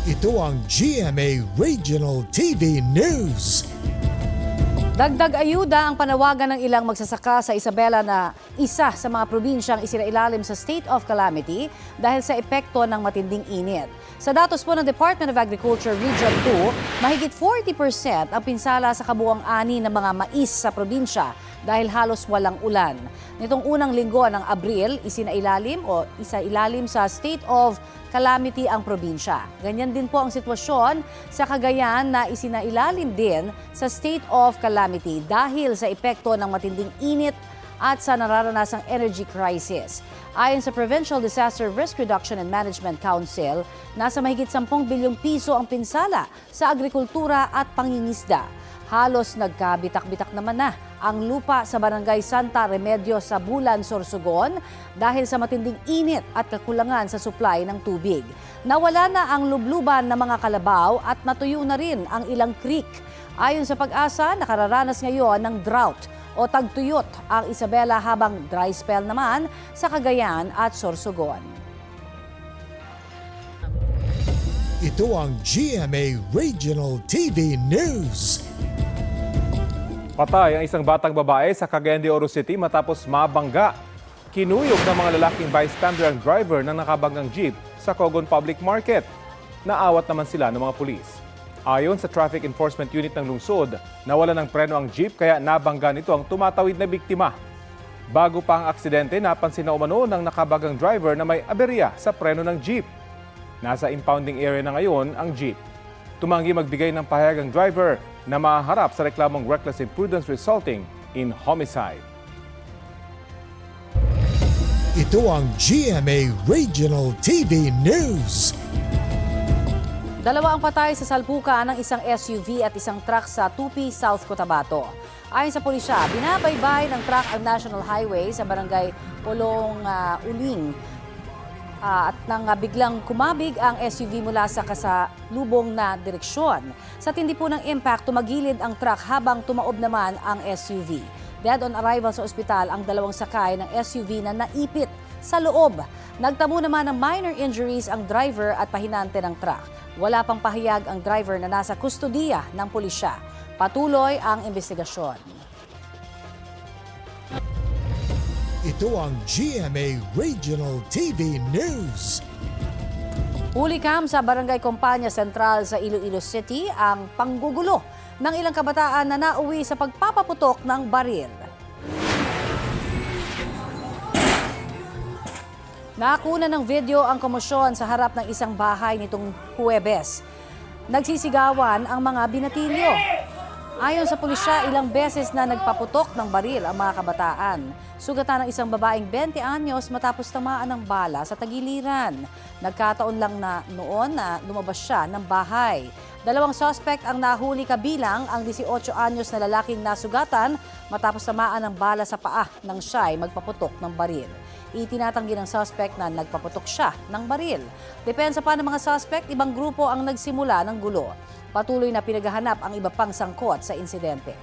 Ito ang GMA Regional TV News. Dagdag ayuda ang panawagan ng ilang magsasaka sa Isabela na isa sa mga probinsyang isinailalim sa state of calamity dahil sa epekto ng matinding init. Sa datos po ng Department of Agriculture Region 2, mahigit 40% ang pinsala sa kabuuang ani ng mga mais sa probinsya dahil halos walang ulan. Nitong unang linggo ng Abril, isailalim sa state of calamity ang probinsya. Ganyan din po ang sitwasyon sa Cagayan na isinailalim din sa state of calamity dahil sa epekto ng matinding init at sa nararanasang energy crisis. Ayon sa Provincial Disaster Risk Reduction and Management Council, nasa mahigit 10 bilyong piso ang pinsala sa agrikultura at pangingisda. Halos nagkabitak-bitak naman na ang lupa sa Barangay Santa Remedio sa Bulan, Sorsogon dahil sa matinding init at kakulangan sa supply ng tubig. Nawala na ang lubluban ng mga kalabaw at natuyo na rin ang ilang creek. Ayon sa Pag-asa, nakararanas ngayon ng drought o tagtuyot ang Isabela habang dry spell naman sa Cagayan at Sorsogon. Ito ang GMA Regional TV News. Patay ang isang batang babae sa Cagayan de Oro City matapos mabangga. Kinuyog ng mga lalaking bystander ang driver ng nakabanggang jeep sa Cogon Public Market. Naawat naman sila ng mga pulis. Ayon sa Traffic Enforcement Unit ng lungsod, nawala ng preno ang jeep kaya nabangga nito ang tumatawid na biktima. Bago pa ang aksidente, napansin na umano ng nakabanggang driver na may aberya sa preno ng jeep. Nasa impounding area na ngayon ang jeep. Tumanggi magbigay ng pahayag ang driver na maharap sa reklamong reckless imprudence resulting in homicide. Ito ang GMA Regional TV News. Dalawa ang patay sa salpukan ng isang SUV at isang truck sa Tupi, South Cotabato. Ayon sa pulisya, binabaybay ng truck ang National Highway sa barangay Polong Uling at nang biglang kumabig ang SUV mula sa kasalubong na direksyon. Sa tindi po ng impact, tumagilid ang truck habang tumaob naman ang SUV. Dead on arrival sa ospital ang dalawang sakay ng SUV na naipit sa loob. Nagtamo naman ng minor injuries ang driver at pahinante ng truck. Wala pang pahayag ang driver na nasa kustodiya ng pulisya. Patuloy ang investigasyon. Ito ang GMA Regional TV News. Hulikam sa Barangay Compania Central sa Iloilo City ang panggugulo ng ilang kabataan na nauwi sa pagpapaputok ng baril. Nakuna ng video ang komosyon sa harap ng isang bahay nitong Huwebes. Nagsisigawan ang mga binatilyo. Ayon sa pulisya, ilang beses na nagpaputok ng baril ang mga kabataan. Sugatan ng isang babaeng 20 anyos matapos tamaan ng bala sa tagiliran. Nagkataon lang na noon na lumabas siya ng bahay. Dalawang suspect ang nahuli kabilang ang 18 anyos na lalaking nasugatan matapos tamaan ng bala sa paa nang siya ay magpaputok ng baril. Itinatanggi ng suspect na nagpaputok siya ng baril. Depensa pa ng mga suspect, ibang grupo ang nagsimula ng gulo. Patuloy na pinaghahanap ang iba pang sangkot sa insidente.